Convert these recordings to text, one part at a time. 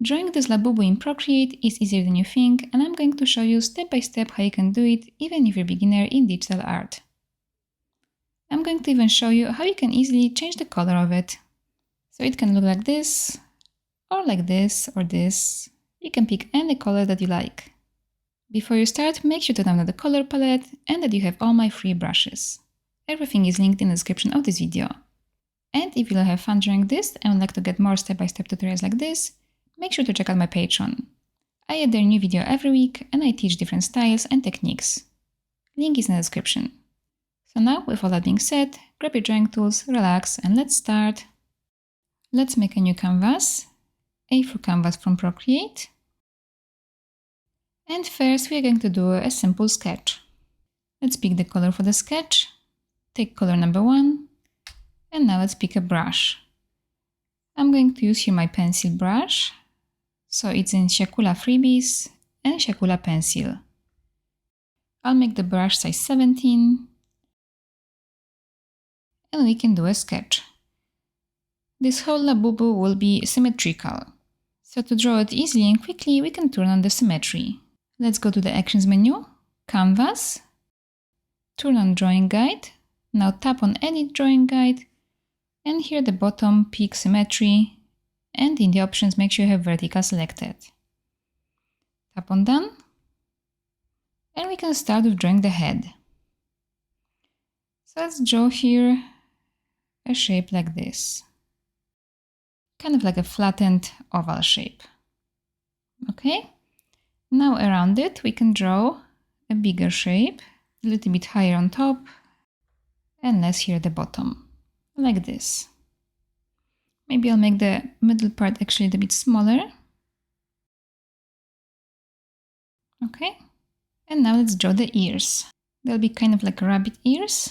Drawing this Labubu in Procreate is easier than you think, and I'm going to show you step by step how you can do it even if you're a beginner in digital art. I'm going to even show you how you can easily change the color of it. So it can look like this, or like this, or this. You can pick any color that you like. Before you start, make sure to download the color palette and that you have all my free brushes. Everything is linked in the description of this video. And if you'll have fun drawing this and would like to get more step-by-step tutorials like this, make sure to check out my Patreon. I add their new video every week and I teach different styles and techniques. Link is in the description. So now, with all that being said, grab your drawing tools, relax, and let's start. Let's make a new canvas, A4 canvas from Procreate. And first we are going to do a simple sketch. Let's pick the color for the sketch, take color number 1, and now let's pick a brush. I'm going to use here my pencil brush. So it's in Siakulaart Freebies and Siakulaart Pencil. I'll make the brush size 17 and we can do a sketch. This whole Labubu will be symmetrical. So to draw it easily and quickly, we can turn on the symmetry. Let's go to the Actions menu, Canvas, turn on Drawing Guide. Now tap on Edit Drawing Guide and here at the bottom pick Symmetry. And in the options, make sure you have vertical selected. Tap on Done. And we can start with drawing the head. So let's draw here a shape like this. Kind of like a flattened oval shape. Okay. Now around it, we can draw a bigger shape, a little bit higher on top and less here at the bottom, like this. Maybe I'll make the middle part actually a bit smaller. Okay. And now let's draw the ears. They'll be kind of like rabbit ears.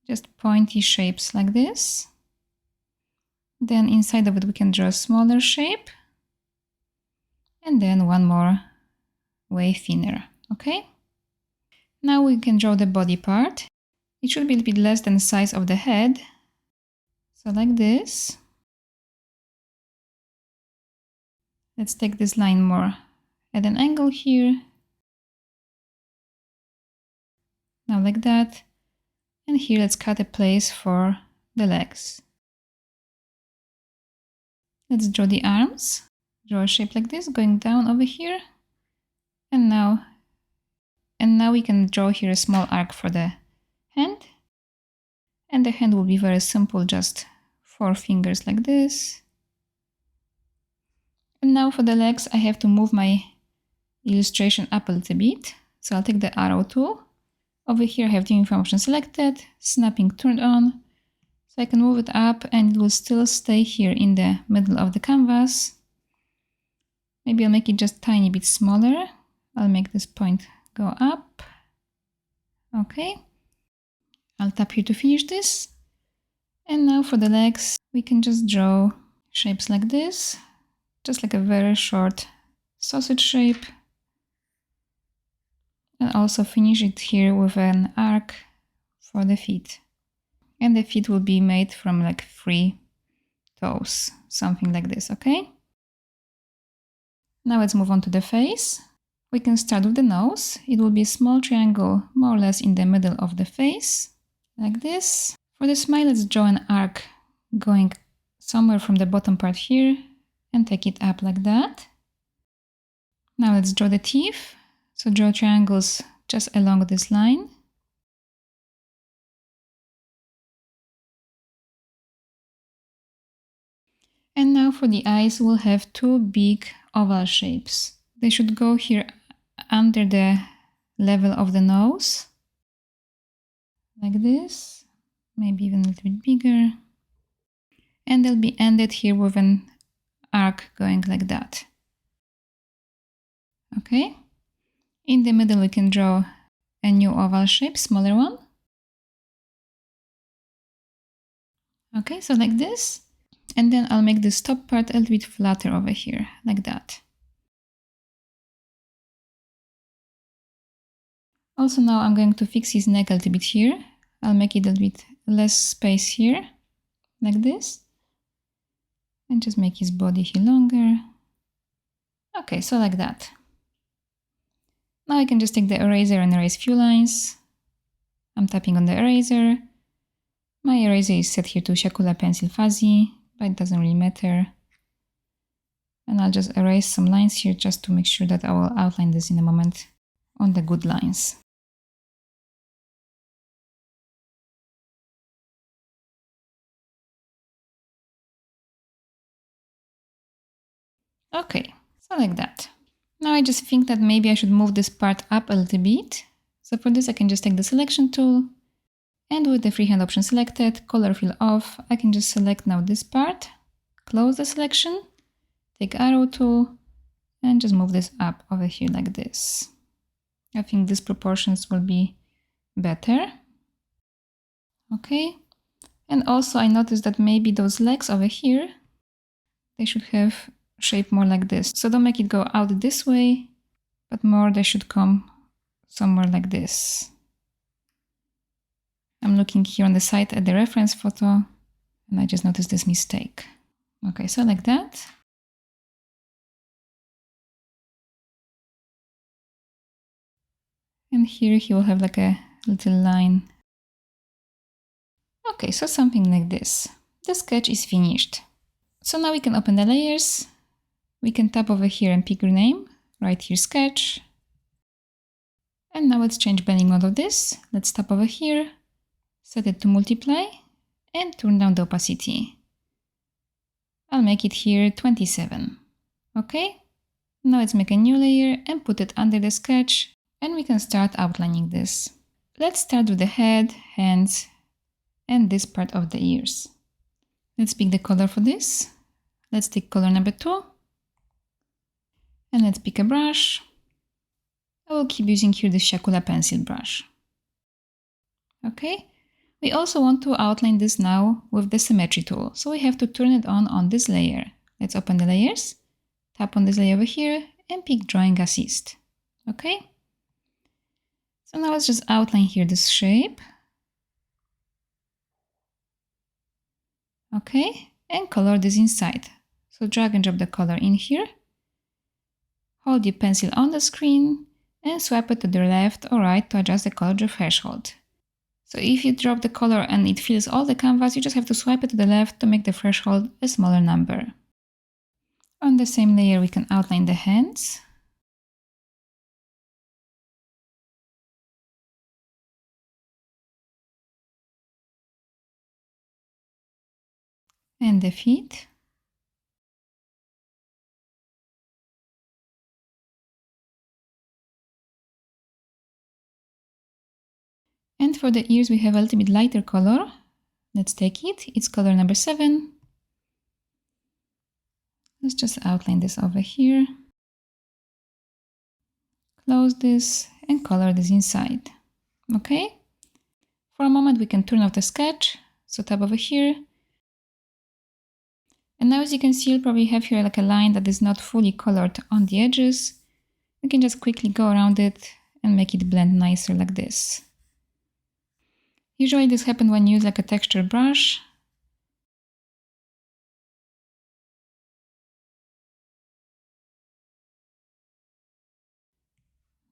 Just pointy shapes like this. Then inside of it we can draw a smaller shape. And then one more way thinner. Okay. Now we can draw the body part. It should be a little bit less than the size of the head. So like this. Let's take this line more at an angle here. Now like that. And here let's cut a place for the legs. Let's draw the arms. Draw a shape like this going down over here. And now we can draw here a small arc for the hand. And the hand will be very simple, just 4 fingers like this. And now for the legs, I have to move my illustration up a little bit. So I'll take the arrow tool. Over here I have the uniform option selected, snapping turned on. So I can move it up and it will still stay here in the middle of the canvas. Maybe I'll make it just a tiny bit smaller. I'll make this point go up. Okay. I'll tap here to finish this. And now for the legs, we can just draw shapes like this. Just like a very short sausage shape. And also finish it here with an arc for the feet. And the feet will be made from like 3 toes, something like this, okay? Now let's move on to the face. We can start with the nose. It will be a small triangle more or less in the middle of the face, like this. For the smile, let's draw an arc going somewhere from the bottom part here and take it up like that. Now let's draw the teeth. So draw triangles just along this line. And now for the eyes, we'll have 2 big oval shapes. They should go here under the level of the nose, like this, maybe even a little bit bigger. And they'll be ended here with an arc going like that. Okay. In the middle, we can draw a new oval shape, smaller one. Okay, so like this. And then I'll make this top part a little bit flatter over here, like that. Also now I'm going to fix his neck a little bit here. I'll make it a little bit less space here, like this. And just make his body here longer. Okay, so like that. Now I can just take the eraser and erase few lines. I'm tapping on the eraser. My eraser is set here to Siakulaart Pencil Fuzzy, but it doesn't really matter. And I'll just erase some lines here just to make sure that I will outline this in a moment on the good lines. Okay, so like that. Now I just think that maybe I should move this part up a little bit. So for this I can just take the selection tool, and with the freehand option selected, color fill off, I can just select now this part, close the selection, take arrow tool, and just move this up over here like this. I think these proportions will be better. Okay, and also I noticed that maybe those legs over here, they should have shape more like this. So don't make it go out this way, but more they should come somewhere like this. I'm looking here on the side at the reference photo, and I just noticed this mistake. Okay, so like that. And here he will have like a little line. Okay, so something like this. The sketch is finished. So now we can open the layers. We can tap over here and pick rename, right here sketch. And now let's change blending mode of this. Let's tap over here, set it to multiply, and turn down the opacity. I'll make it here 27. Okay, now let's make a new layer and put it under the sketch, and we can start outlining this. Let's start with the head, hands, and this part of the ears. Let's pick the color for this. Let's take color number 2. And let's pick a brush. I will keep using here the Siakulaart pencil brush. Okay, we also want to outline this now with the symmetry tool. So we have to turn it on this layer. Let's open the layers, tap on this layer over here, and pick drawing assist. Okay, so now let's just outline here this shape. Okay, and color this inside. So drag and drop the color in here. Hold your pencil on the screen and swipe it to the left or right to adjust the color threshold. So if you drop the color and it fills all the canvas, you just have to swipe it to the left to make the threshold a smaller number. On the same layer we can outline the hands. And the feet. And for the ears we have a little bit lighter color. Let's take it. It's color number 7. Let's just outline this over here. Close this and color this inside. Okay? For a moment we can turn off the sketch. So tap over here. And now as you can see, you'll probably have here like a line that is not fully colored on the edges. You can just quickly go around it and make it blend nicer like this. Usually this happens when you use like a texture brush.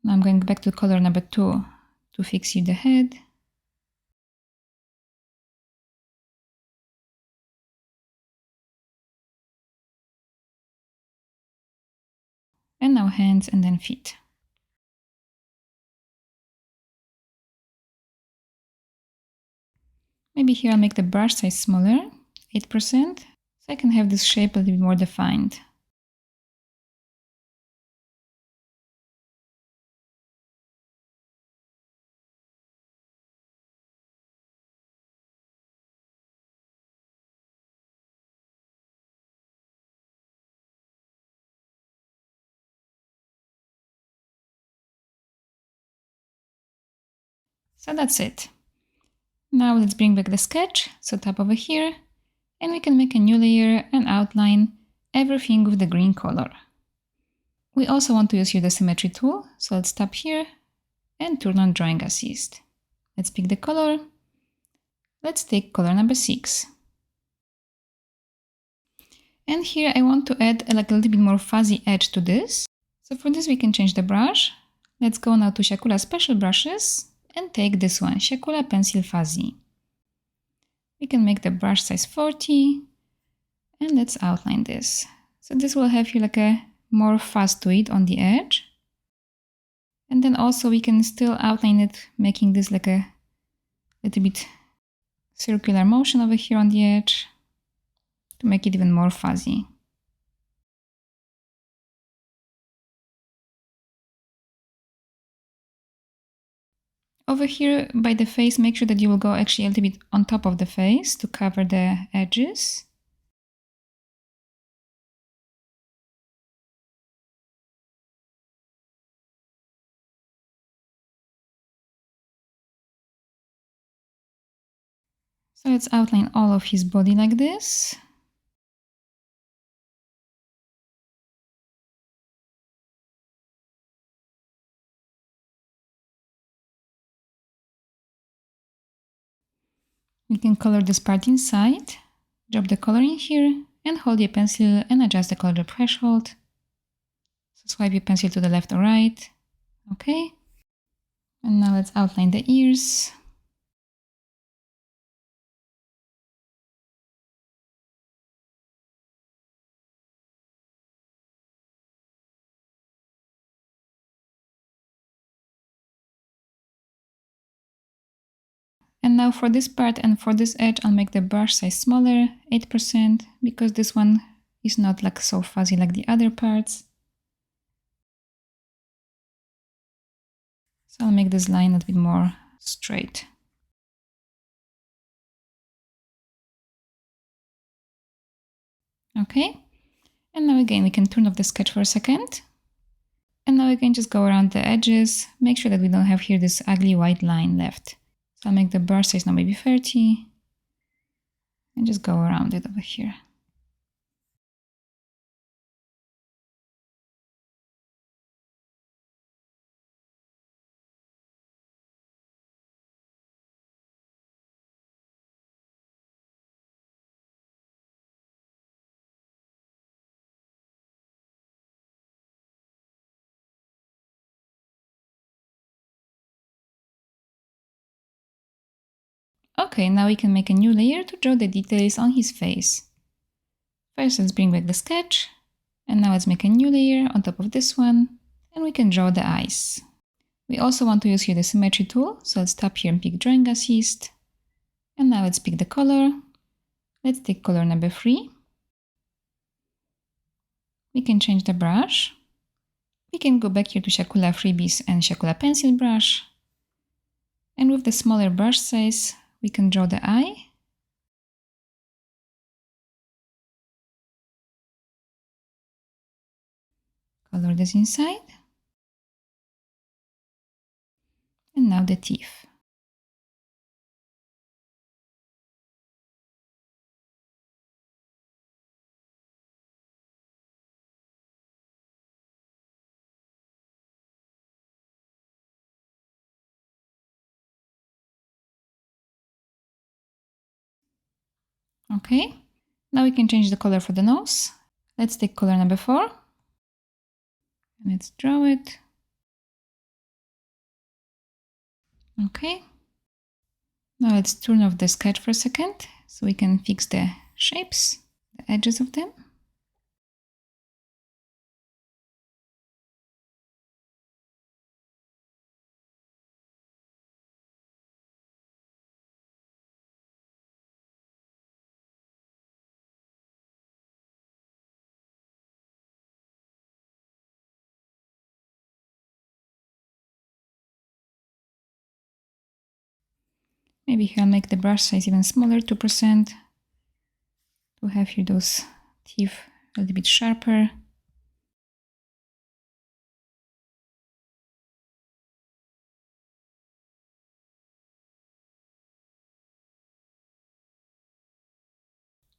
Now I'm going back to color number 2 to fix here the head. And now hands and then feet. Maybe here I'll make the brush size smaller, 8%, so I can have this shape a little bit more defined. So that's it. Now let's bring back the sketch, so tap over here, and we can make a new layer and outline everything with the green color. We also want to use here the symmetry tool, so let's tap here and turn on drawing assist. Let's pick the color. Let's take color number 6. And here I want to add like a little bit more fuzzy edge to this. So for this we can change the brush. Let's go now to Siakula Special Brushes and take this one, Siakula Pencil Fuzzy. We can make the brush size 40 and let's outline this. So this will have here like a more fuzz to it on the edge. And then also we can still outline it, making this like a little bit circular motion over here on the edge to make it even more fuzzy. Over here by the face, make sure that you will go actually a little bit on top of the face to cover the edges. So let's outline all of his body like this. You can color this part inside, drop the color in here and hold your pencil and adjust the color threshold. So swipe your pencil to the left or right. Okay. And now let's outline the ears. And now for this part and for this edge, I'll make the brush size smaller, 8%, because this one is not like so fuzzy like the other parts. So I'll make this line a little bit more straight. Okay, and now again we can turn off the sketch for a second. And now again just go around the edges, make sure that we don't have here this ugly white line left. So I'll make the brush size now maybe 30 and just go around it over here. Okay, now we can make a new layer to draw the details on his face. First, let's bring back the sketch. And now let's make a new layer on top of this one. And we can draw the eyes. We also want to use here the symmetry tool. So let's tap here and pick drawing assist. And now let's pick the color. Let's take color number 3. We can change the brush. We can go back here to Siakula Freebies and Siakula Pencil Brush. And with the smaller brush size, we can draw the eye. Color this inside. And now the teeth. Okay, now we can change the color for the nose. Let's take color number 4. And let's draw it. Okay. Now let's turn off the sketch for a second so we can fix the shapes, the edges of them. Maybe here I'll make the brush size even smaller, 2%, to have here those teeth a little bit sharper.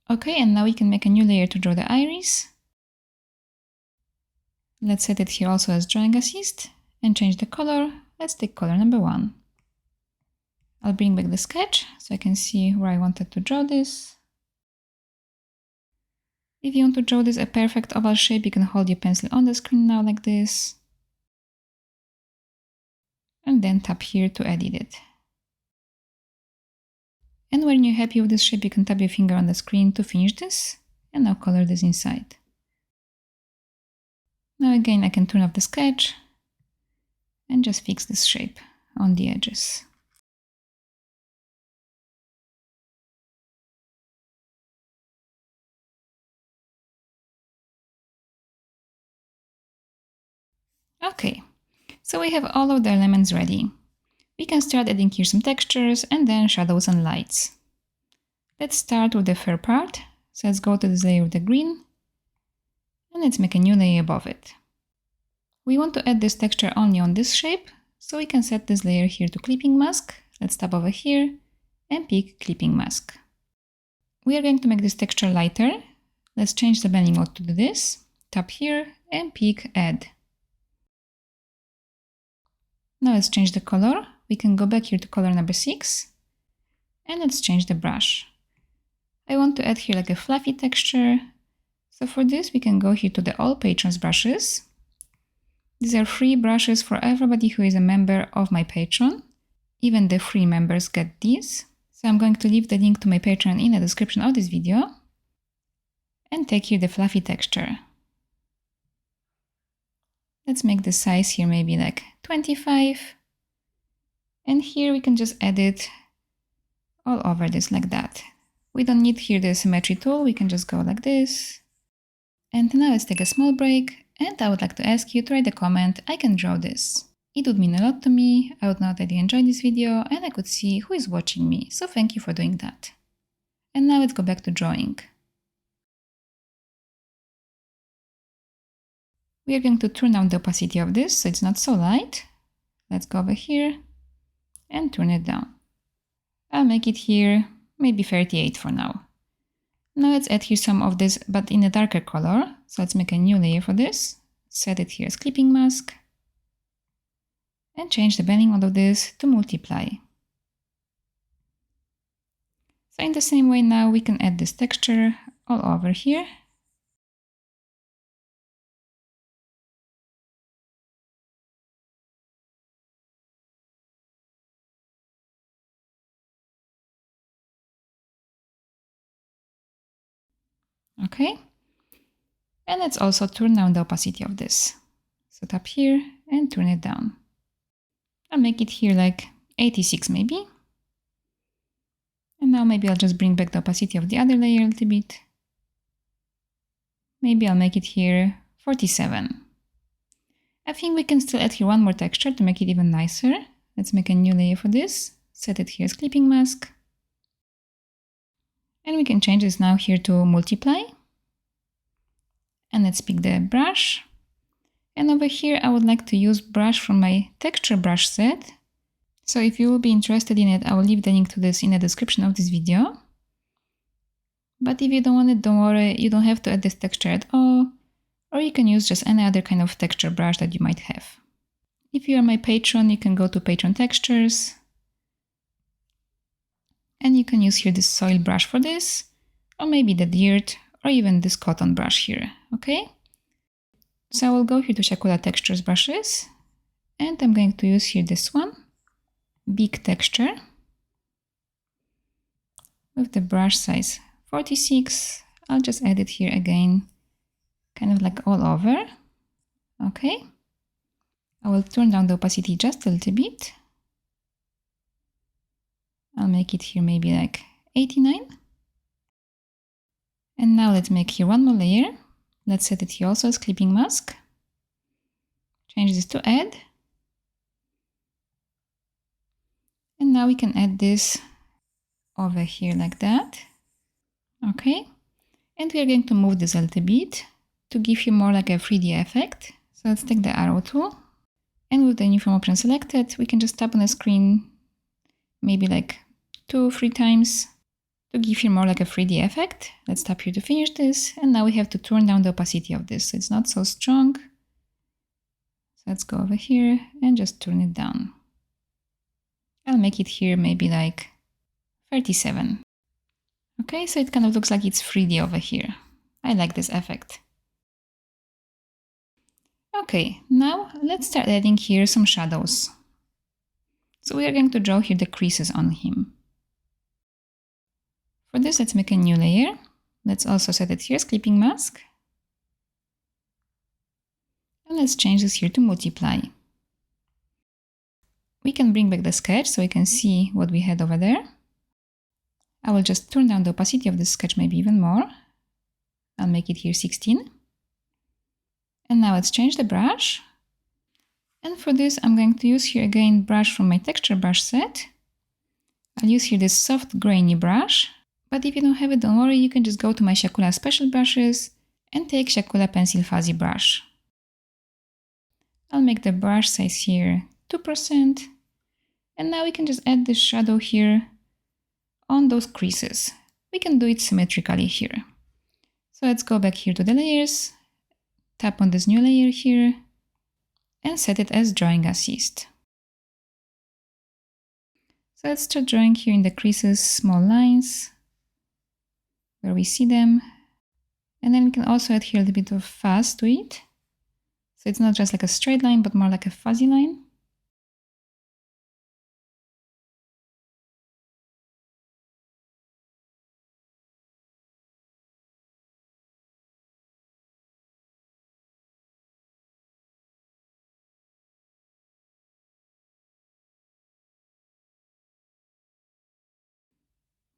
Okay, and now we can make a new layer to draw the iris. Let's set it here also as drawing assist and change the color. Let's take color number 1. I'll bring back the sketch so I can see where I wanted to draw this. If you want to draw this a perfect oval shape, you can hold your pencil on the screen now like this. And then tap here to edit it. And when you're happy with this shape, you can tap your finger on the screen to finish this. And now color this inside. Now again, I can turn off the sketch and just fix this shape on the edges. Okay, so we have all of the elements ready. We can start adding here some textures and then shadows and lights. Let's start with the fur part. So let's go to this layer with the green and let's make a new layer above it. We want to add this texture only on this shape, so we can set this layer here to clipping mask. Let's tap over here and pick clipping mask. We are going to make this texture lighter. Let's change the blending mode to do this. Tap here and pick add. Now let's change the color. We can go back here to color number 6 and let's change the brush. I want to add here like a fluffy texture. So for this, we can go here to the all patrons brushes. These are free brushes for everybody who is a member of my Patreon. Even the free members get these. So I'm going to leave the link to my Patreon in the description of this video. And take here the fluffy texture. Let's make the size here maybe like 25. And here we can just add it all over this like that. We don't need here the symmetry tool, we can just go like this. And now let's take a small break, and I would like to ask you to write a comment, I can draw this. It would mean a lot to me, I would know that you enjoyed this video and I could see who is watching me, so thank you for doing that. And now let's go back to drawing. We are going to turn down the opacity of this so it's not so light. Let's go over here and turn it down. I'll make it here maybe 38 for now. Now let's add here some of this, but in a darker color. So let's make a new layer for this. Set it here as clipping mask. And change the blending mode of this to multiply. So in the same way now we can add this texture all over here. Okay. And let's also turn down the opacity of this. So tap here and turn it down. I'll make it here like 86 maybe. And now maybe I'll just bring back the opacity of the other layer a little bit. Maybe I'll make it here 47. I think we can still add here one more texture to make it even nicer. Let's make a new layer for this. Set it here as clipping mask. And we can change this now here to multiply. And let's pick the brush. And over here I would like to use brush from my texture brush set. So if you will be interested in it, I will leave the link to this in the description of this video. But if you don't want it, don't worry, you don't have to add this texture at all. Or you can use just any other kind of texture brush that you might have. If you are my patron, you can go to Patreon textures. And you can use here this soil brush for this, or maybe the dirt, or even this cotton brush here, okay? So I will go here to siakulaart textures brushes, and I'm going to use here this one, big texture, with the brush size 46. I'll just add it here again, kind of like all over, okay? I will turn down the opacity just a little bit. I'll make it here maybe like 89. And now let's make here one more layer. Let's set it here also as clipping mask. Change this to add. And now we can add this over here like that. Okay. And we are going to move this a little bit to give you more like a 3D effect. So let's take the arrow tool. And with the uniform option selected, we can just tap on the screen maybe like 2-3 times to give you more like a 3D effect. Let's tap here to finish this. And now we have to turn down the opacity of this. So it's not so strong. So let's go over here and just turn it down. I'll make it here maybe like 37. Okay, so it kind of looks like it's 3D over here. I like this effect. Okay, now let's start adding here some shadows. So we are going to draw here the creases on him. For this, let's make a new layer. Let's also set it here as clipping mask. And let's change this here to multiply. We can bring back the sketch so we can see what we had over there. I will just turn down the opacity of the sketch maybe even more. I'll make it here 16. And now let's change the brush. And for this, I'm going to use here again brush from my texture brush set. I'll use here this soft grainy brush. But if you don't have it, don't worry, you can just go to my Siakulaart special brushes and take Siakulaart pencil fuzzy brush. I'll make the brush size here 2%. And now we can just add this shadow here on those creases. We can do it symmetrically here. So let's go back here to the layers, tap on this new layer here, and set it as drawing assist. So let's start drawing here in the creases small lines where we see them. And then we can also add here a little bit of fuzz to it. So it's not just like a straight line, but more like a fuzzy line.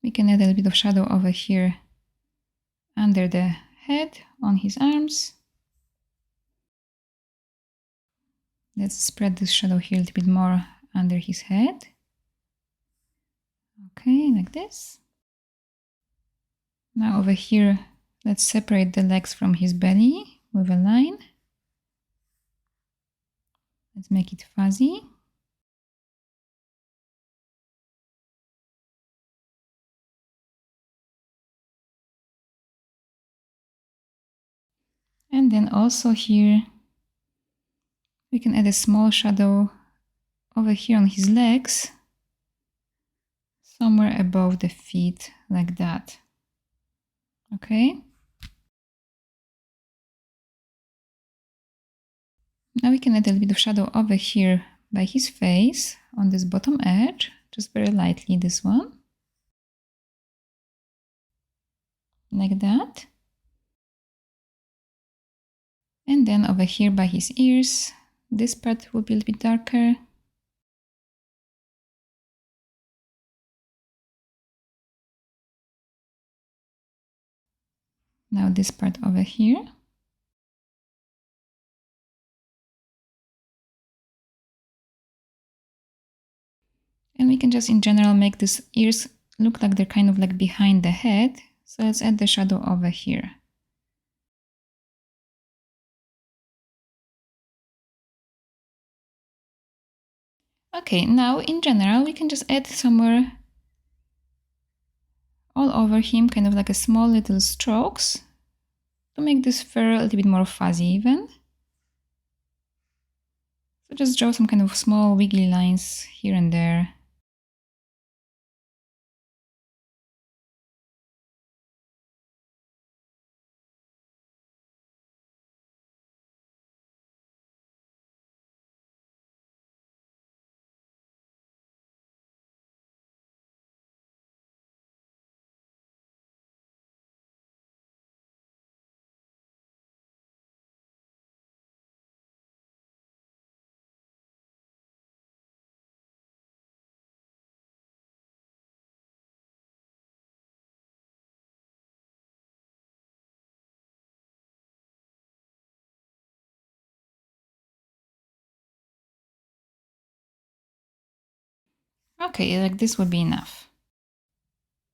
We can add a little bit of shadow over here under the head on his arms. Let's spread this shadow here a little bit more under his head. Okay, like this. Now over here, let's separate the legs from his belly with a line. Let's make it fuzzy. And then also here, we can add a small shadow over here on his legs, somewhere above the feet, like that. Okay. Now we can add a little bit of shadow over here by his face on this bottom edge, just very lightly, this one. Like that. And then over here by his ears, this part will be a little bit darker. Now this part over here. And we can just in general make these ears look like they're kind of like behind the head. So let's add the shadow over here. Okay, now in general we can just add somewhere all over him, kind of like a small little strokes to make this fur a little bit more fuzzy even. So just draw some kind of small wiggly lines here and there. Okay, like this would be enough.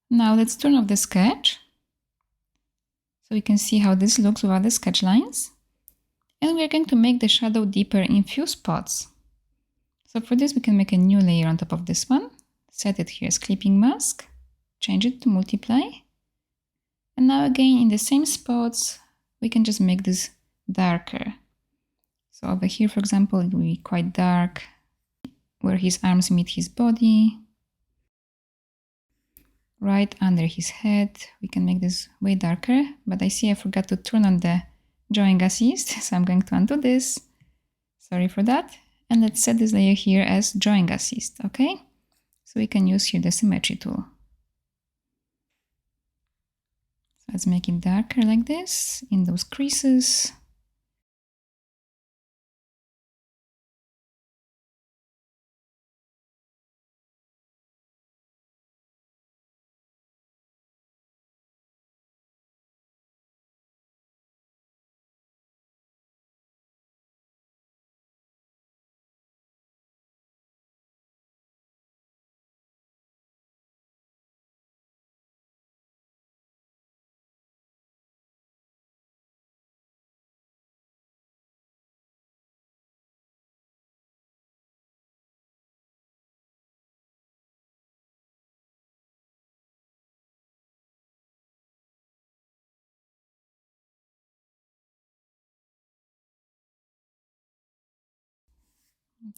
Now let's turn off the sketch so we can see how this looks without the sketch lines. And we're going to make the shadow deeper in few spots. So for this we can make a new layer on top of this one, set it here as clipping mask, change it to multiply. And now again in the same spots we can just make this darker. So over here for example it will be quite dark, where his arms meet his body, right under his head. We can make this way darker, but I see I forgot to turn on the drawing assist, so I'm going to undo this. Sorry for that. And let's set this layer here as drawing assist, okay? So we can use here the symmetry tool. So let's make it darker like this, in those creases.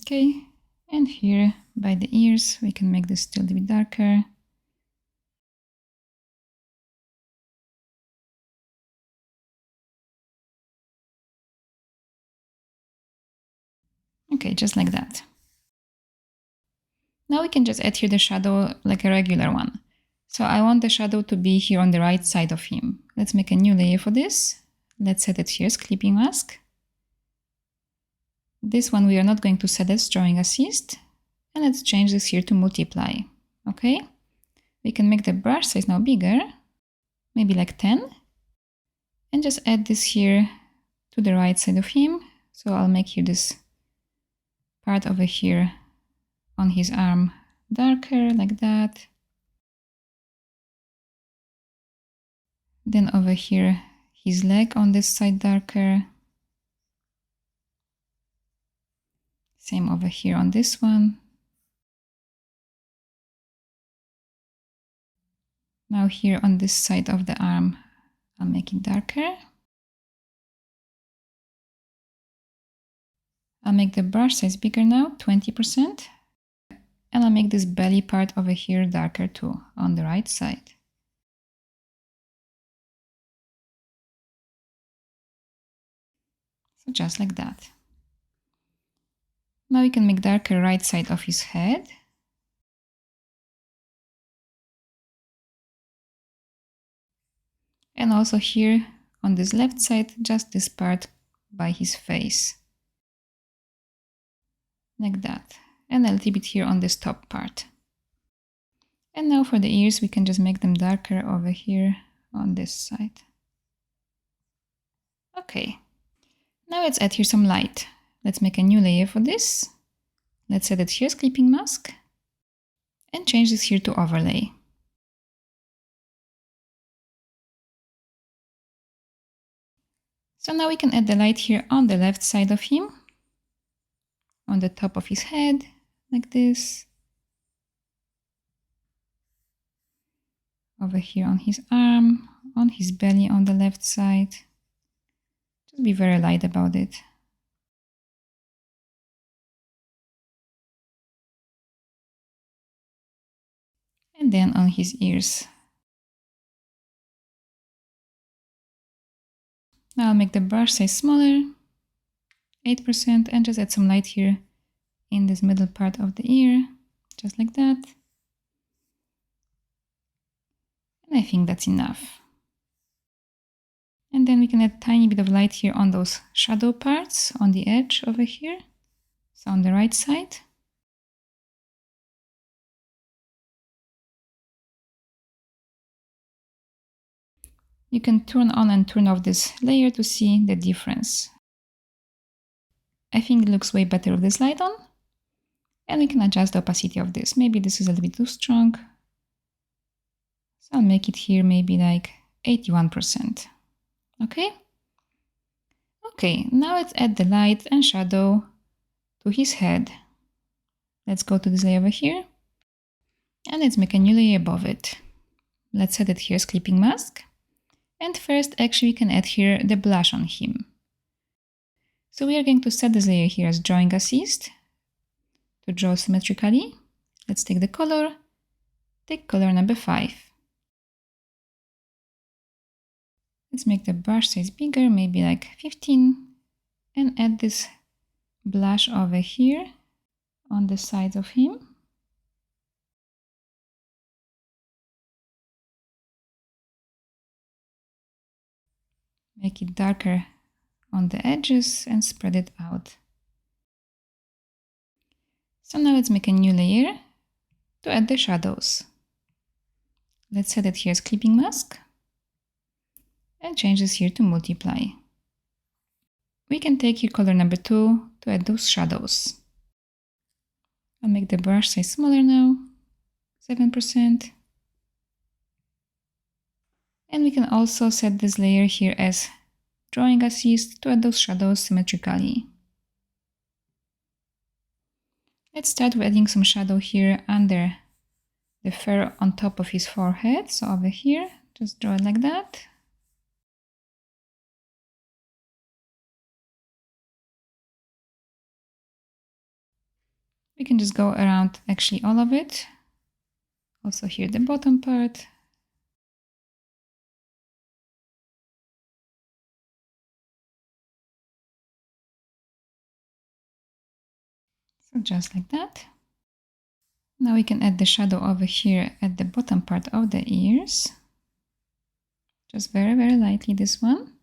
Okay, and here by the ears, we can make this still a bit darker. Okay, just like that. Now we can just add here the shadow like a regular one. So I want the shadow to be here on the right side of him. Let's make a new layer for this. Let's set it here as clipping mask. This one we are not going to set as drawing assist. And let's change this here to multiply. Okay? We can make the brush size now bigger, maybe like 10. And just add this here to the right side of him. So I'll make here this part over here on his arm darker, like that. Then over here, his leg on this side darker. Same over here on this one. Now here on this side of the arm, I'll make it darker. I'll make the brush size bigger now, 20%. And I'll make this belly part over here darker too, on the right side. So just like that. Now we can make darker right side of his head. And also here on this left side, just this part by his face. Like that. And a little bit here on this top part. And now for the ears, we can just make them darker over here on this side. Okay. Now let's add here some light. Let's make a new layer for this. Let's set it here as clipping mask. And change this here to overlay. So now we can add the light here on the left side of him. On the top of his head, like this. Over here on his arm, on his belly on the left side. Just be very light about it. And then on his ears. Now I'll make the brush size smaller, 8%, and just add some light here in this middle part of the ear, just like that. And I think that's enough. And then we can add a tiny bit of light here on those shadow parts on the edge over here. So on the right side. You can turn on and turn off this layer to see the difference. I think it looks way better with this light on. And we can adjust the opacity of this. Maybe this is a little bit too strong. So I'll make it here maybe like 81%. Okay? Okay, now let's add the light and shadow to his head. Let's go to this layer over here. And let's make a new layer above it. Let's set it here as clipping mask. And first, actually, we can add here the blush on him. So we are going to set this layer here as drawing assist to draw symmetrically. Let's take the color, take color number 5. Let's make the brush size bigger, maybe like 15, and add this blush over here on the sides of him. Make it darker on the edges and spread it out. So now let's make a new layer to add the shadows. Let's set it here as clipping mask and change this here to multiply. We can take here color number 2 to add those shadows. I'll make the brush size smaller now, 7%. And we can also set this layer here as drawing assist to add those shadows symmetrically. Let's start with adding some shadow here under the fur on top of his forehead. So over here, just draw it like that. We can just go around actually all of it. Also here the bottom part. So just like that. Now we can add the shadow over here at the bottom part of the ears. Just very, very lightly this one.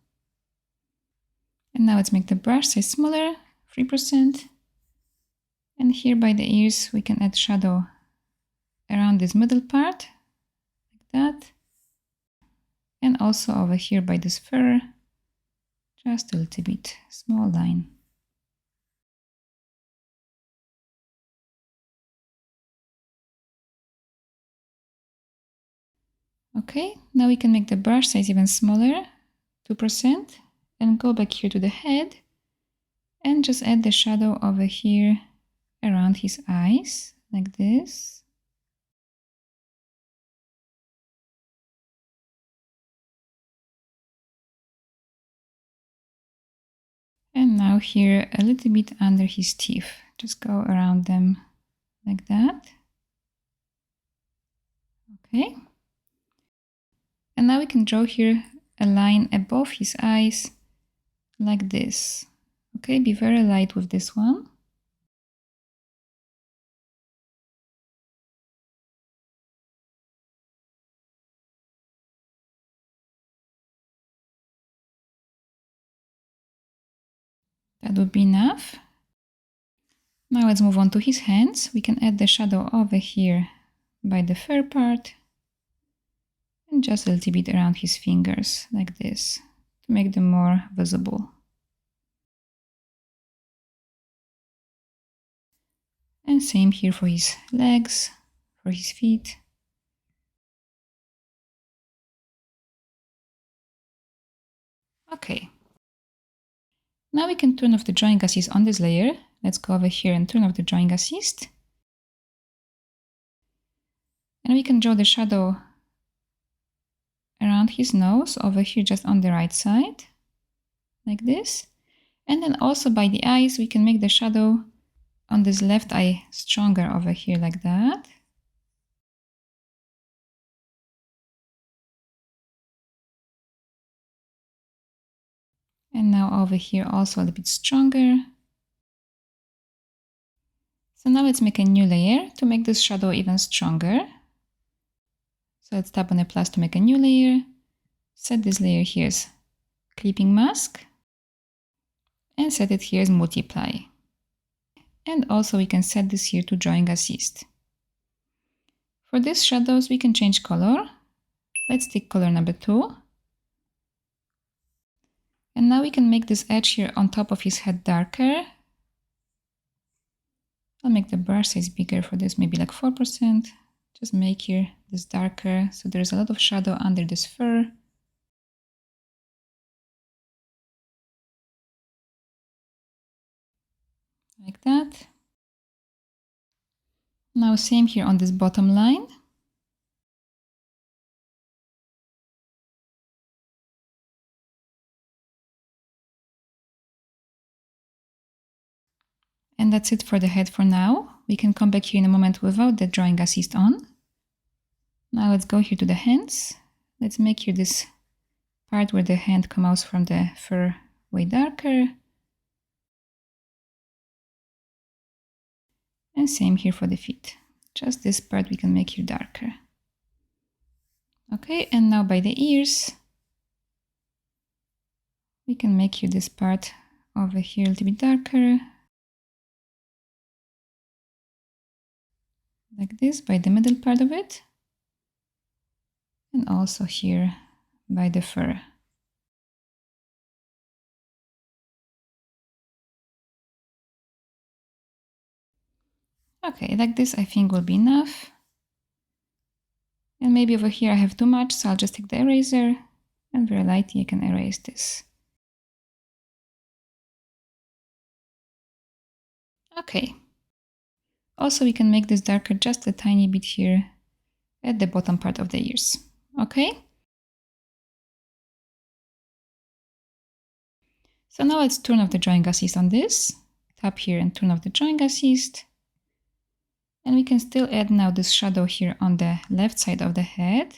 And now let's make the brush size smaller, 3%. And here by the ears we can add shadow around this middle part, like that. And also over here by this fur, just a little bit, small line. Okay, now we can make the brush size even smaller, 2%, and go back here to the head and just add the shadow over here around his eyes, like this. And now here a little bit under his teeth, just go around them like that. Okay. And now we can draw here a line above his eyes like this. Okay, be very light with this one. That would be enough. Now let's move on to his hands. We can add the shadow over here by the fur part and just a little bit around his fingers like this to make them more visible. And same here for his legs, for his feet. Okay. Now we can turn off the drawing assist on this layer. Let's go over here and turn off the drawing assist. And we can draw the shadow around his nose over here just on the right side, like this. And then also by the eyes, we can make the shadow on this left eye stronger over here like that. And now over here also a little bit stronger. So now let's make a new layer to make this shadow even stronger. So let's tap on the plus to make a new layer. Set this layer here as clipping mask. And set it here as multiply. And also we can set this here to drawing assist. For these shadows we can change color. Let's take color number 2. And now we can make this edge here on top of his head darker. I'll make the brush size bigger for this, maybe like 4%. Just make here this darker, so there's a lot of shadow under this fur. Like that. Now same here on this bottom line. And that's it for the head for now. We can come back here in a moment without the drawing assist on. Now let's go here to the hands. Let's make here this part where the hand comes out from the fur way darker. And same here for the feet. Just this part we can make here darker. Okay, and now by the ears, we can make here this part over here a little bit darker. Like this, by the middle part of it. And also here by the fur. Okay, like this I think will be enough. And maybe over here I have too much, so I'll just take the eraser and very lightly I can erase this. Okay. Also we can make this darker just a tiny bit here at the bottom part of the ears. Okay? So now let's turn off the drawing assist on this. Tap here and turn off the drawing assist. And we can still add now this shadow here on the left side of the head.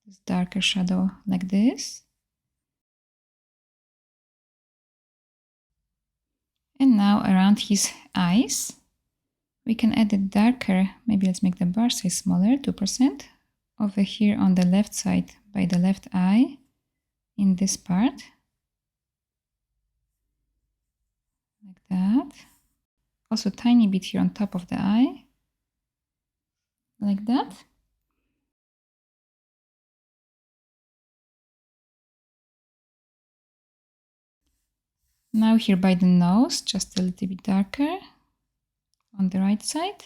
This darker shadow like this. And now around his eyes, we can add it darker. Maybe let's make the bar size smaller, 2%. Over here on the left side by the left eye, in this part. Like that. Also a tiny bit here on top of the eye. Like that. Now here by the nose, just a little bit darker on the right side.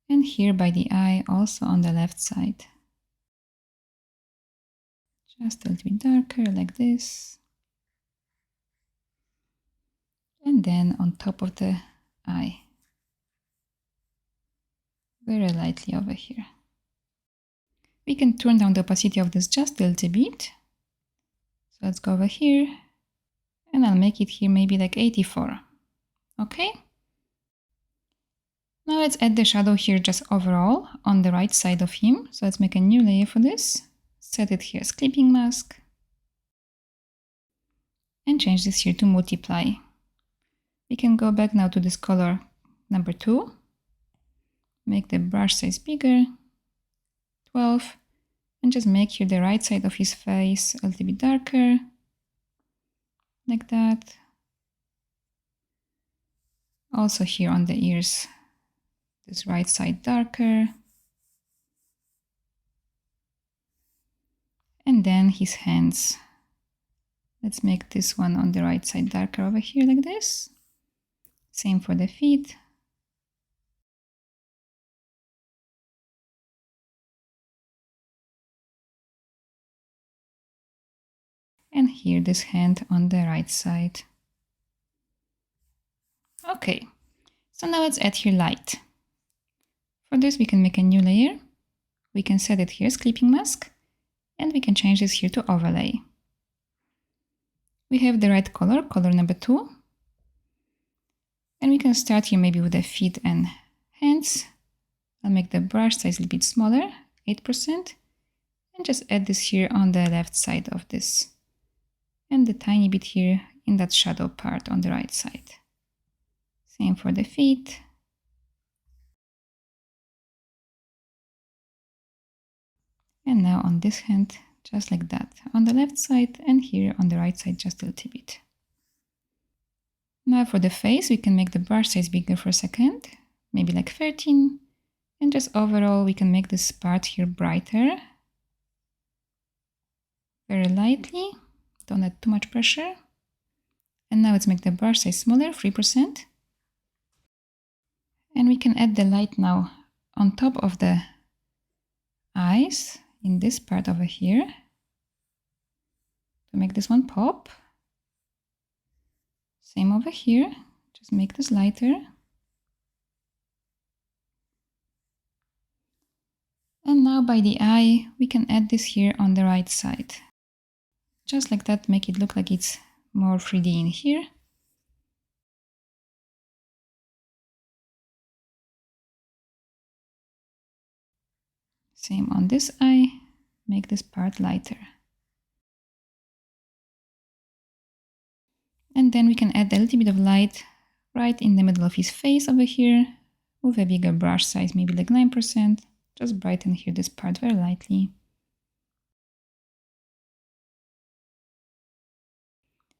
And here by the eye, also on the left side. Just a little bit darker, like this. And then on top of the eye. Very lightly over here. We can turn down the opacity of this just a little bit. So let's go over here. And I'll make it here maybe like 84. Okay? Now let's add the shadow here just overall on the right side of him. So let's make a new layer for this. Set it here as clipping mask. And change this here to multiply. We can go back now to this color number 2. Make the brush size bigger, 12. And just make here the right side of his face a little bit darker. Like that. Also here on the ears, this right side darker. And then his hands. Let's make this one on the right side darker over here like this. Same for the feet. And here this hand on the right side. Okay, so now let's add here light. For this we can make a new layer. We can set it here as clipping mask. And we can change this here to overlay. We have the right color, color number 2. And we can start here maybe with the feet and hands. I'll make the brush size a little bit smaller, 8%. And just add this here on the left side of this. And the tiny bit here in that shadow part on the right side. Same for the feet. And now on this hand, just like that, on the left side, and here on the right side, just a little bit. Now for the face, we can make the brush size bigger for a second, maybe like 13. And just overall, we can make this part here brighter. Very lightly, don't add too much pressure. And now let's make the brush size smaller, 3%. And we can add the light now on top of the eyes in this part over here to make this one pop. Same over here, just make this lighter. And now by the eye, we can add this here on the right side. Just like that, make it look like it's more 3D in here. Same on this eye, make this part lighter. And then we can add a little bit of light right in the middle of his face over here with a bigger brush size, maybe like 9%. Just brighten here this part very lightly.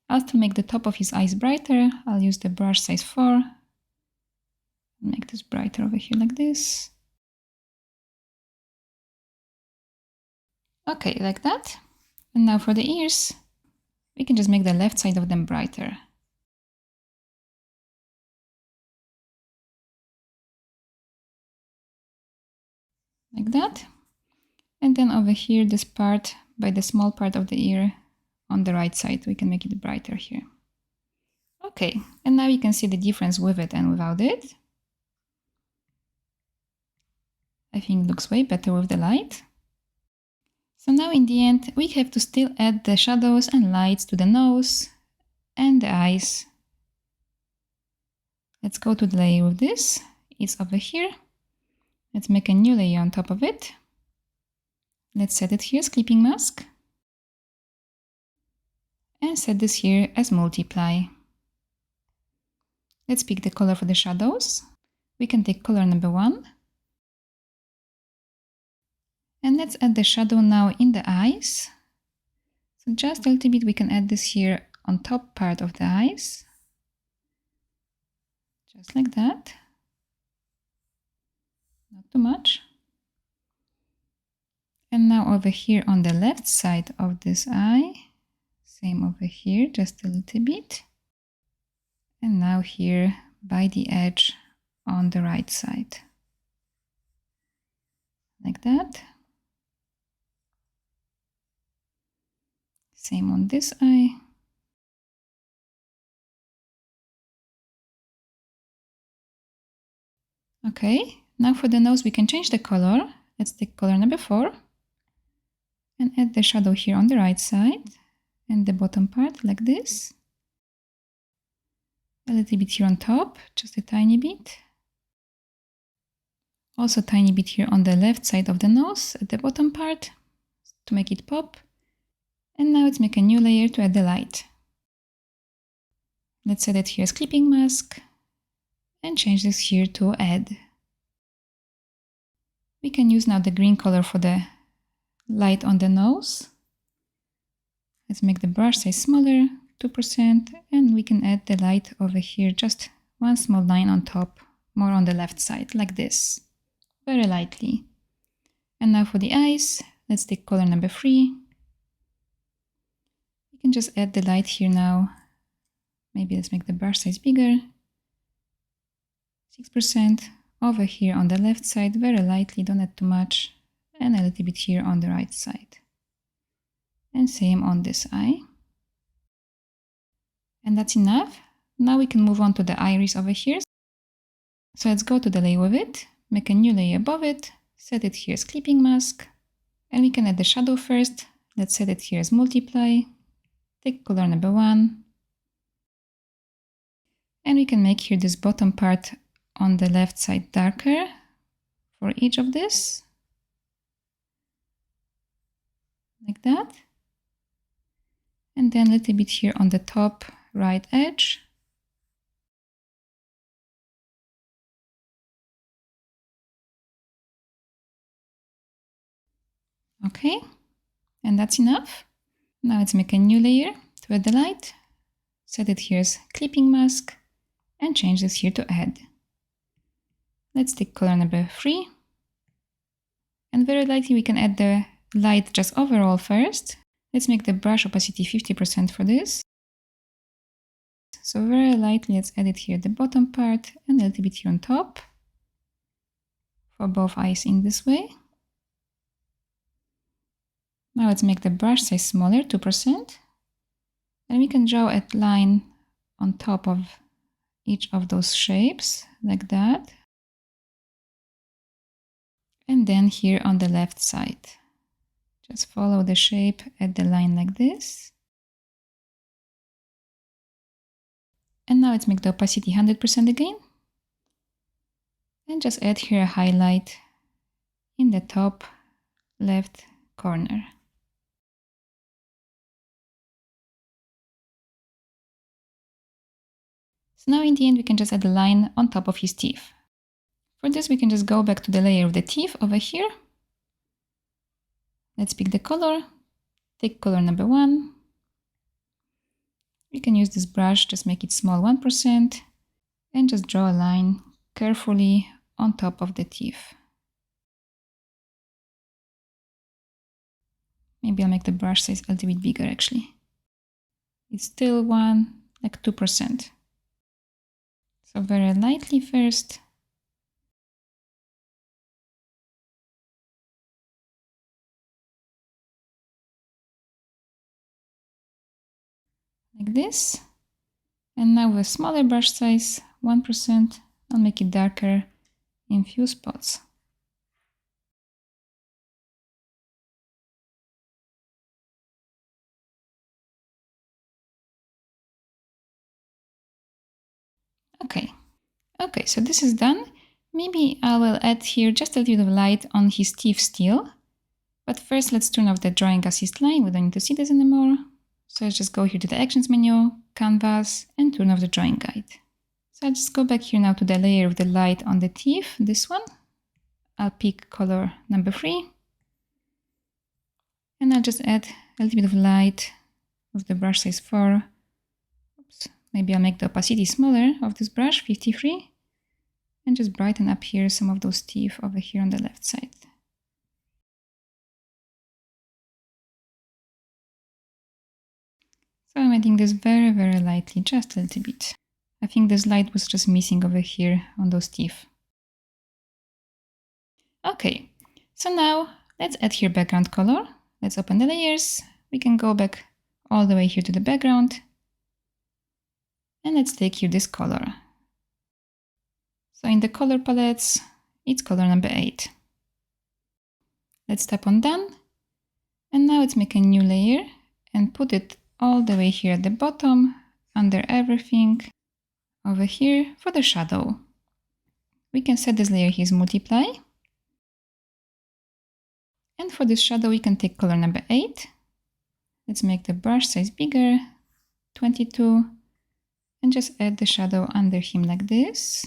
I'll still make the top of his eyes brighter. I'll use the brush size 4. Make this brighter over here like this. Okay, like that. And now for the ears, we can just make the left side of them brighter. Like that. And then over here, this part, by the small part of the ear on the right side, we can make it brighter here. Okay, and now you can see the difference with it and without it. I think it looks way better with the light. So now in the end, we have to still add the shadows and lights to the nose and the eyes. Let's go to the layer with this. It's over here. Let's make a new layer on top of it. Let's set it here as clipping mask. And set this here as multiply. Let's pick the color for the shadows. We can take color number 1. And let's add the shadow now in the eyes. So just a little bit we can add this here on top part of the eyes. Just like that. Not too much. And now over here on the left side of this eye. Same over here, just a little bit. And now here by the edge on the right side. Like that. Same on this eye. Okay, now for the nose we can change the color. Let's take color number 4 and add the shadow here on the right side and the bottom part like this. A little bit here on top, just a tiny bit. Also a tiny bit here on the left side of the nose at the bottom part to make it pop. And now let's make a new layer to add the light. Let's set it here as clipping mask and change this here to add. We can use now the green color for the light on the nose. Let's make the brush size smaller, 2%, and we can add the light over here, just one small line on top, more on the left side, like this, very lightly. And now for the eyes, let's take color number 3. We can just add the light here now. Maybe let's make the brush size bigger, 6%, over here on the left side, very lightly, don't add too much, and a little bit here on the right side. And same on this eye. And that's enough. Now we can move on to the iris over here. So let's go to the layer with it, make a new layer above it, set it here as clipping mask, and we can add the shadow first. Let's set it here as multiply, take color number 1, and we can make here this bottom part on the left side darker for each of this, like that. And then a little bit here on the top right edge. Okay, and that's enough. Now let's make a new layer to add the light, set it here as clipping mask, and change this here to add. Let's take color number 3. And very lightly we can add the light just overall first. Let's make the brush opacity 50% for this. So very lightly let's add it here at the bottom part and a little bit here on top for both eyes in this way. Now let's make the brush size smaller, 2%. And we can draw a line on top of each of those shapes, like that. And then here on the left side. Just follow the shape at the line like this. And now let's make the opacity 100% again. And just add here a highlight in the top left corner. So now in the end we can just add a line on top of his teeth. For this we can just go back to the layer of the teeth over here. Let's pick the color, take color number 1. We can use this brush, just make it small 1%, and just draw a line carefully on top of the teeth. Maybe I'll make the brush size a little bit bigger actually. It's still like 2%. So very lightly first. Like this. And now with a smaller brush size, 1%, I'll make it darker in few spots. Okay, so this is done. Maybe I will add here just a little bit of light on his teeth still. But first let's turn off the drawing assist line, we don't need to see this anymore. So let's just go here to the actions menu, canvas, and turn off the drawing guide. So I'll just go back here now to the layer of the light on the teeth, this one. I'll pick color number 3. And I'll just add a little bit of light with the brush size 4. Oops. Maybe I'll make the opacity smaller of this brush, 53. And just brighten up here some of those teeth over here on the left side. So I'm adding this very, very lightly, just a little bit. I think this light was just missing over here on those teeth. Okay, so now let's add here background color. Let's open the layers. We can go back all the way here to the background. And let's take here this color. So in the color palettes, it's color number 8. Let's tap on done. And now let's make a new layer and put it all the way here at the bottom, under everything, over here for the shadow. We can set this layer here as multiply. And for this shadow, we can take color number 8. Let's make the brush size bigger, 22, and just add the shadow under him like this.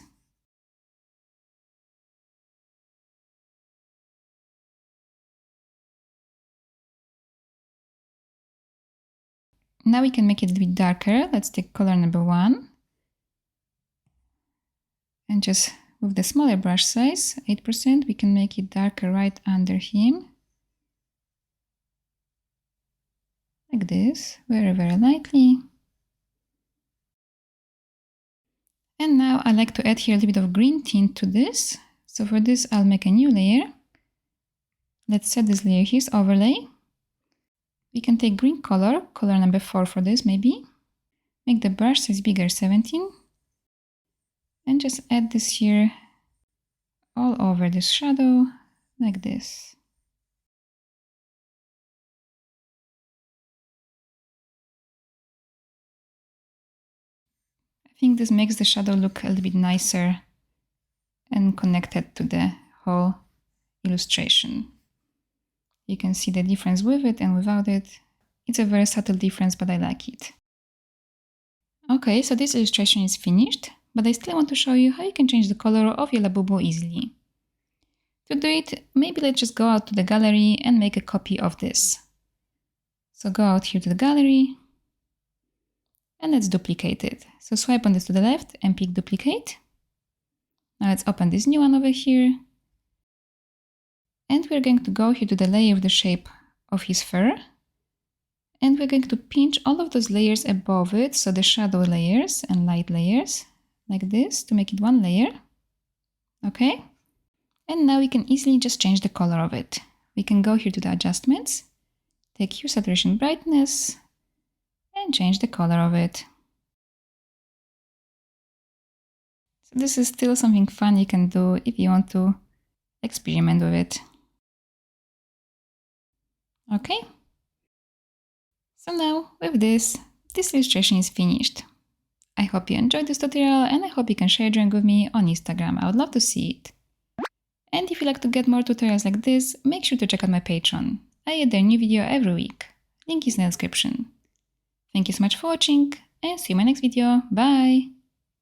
Now we can make it a bit darker. Let's take color number 1. And just with the smaller brush size, 8%, we can make it darker right under him. Like this, very, very lightly. And now I like to add here a little bit of green tint to this. So for this, I'll make a new layer. Let's set this layer here as overlay. We can take green color, color number 4 for this maybe. Make the brush size bigger, 17. And just add this here all over this shadow, like this. I think this makes the shadow look a little bit nicer and connected to the whole illustration. You can see the difference with it and without it. It's a very subtle difference, but I like it. Okay, so this illustration is finished, but I still want to show you how you can change the color of your Labubu easily. To do it, maybe let's just go out to the gallery and make a copy of this. So go out here to the gallery and let's duplicate it. So swipe on this to the left and pick duplicate. Now let's open this new one over here. And we're going to go here to the layer of the shape of his fur. And we're going to pinch all of those layers above it, so the shadow layers and light layers, like this, to make it one layer. Okay? And now we can easily just change the color of it. We can go here to the adjustments, take hue, saturation, brightness, and change the color of it. So this is still something fun you can do if you want to experiment with it. Okay? So now, with this illustration is finished. I hope you enjoyed this tutorial and I hope you can share your drawing with me on Instagram. I would love to see it. And if you'd like to get more tutorials like this, make sure to check out my Patreon. I add a new video every week. Link is in the description. Thank you so much for watching and see you in my next video. Bye!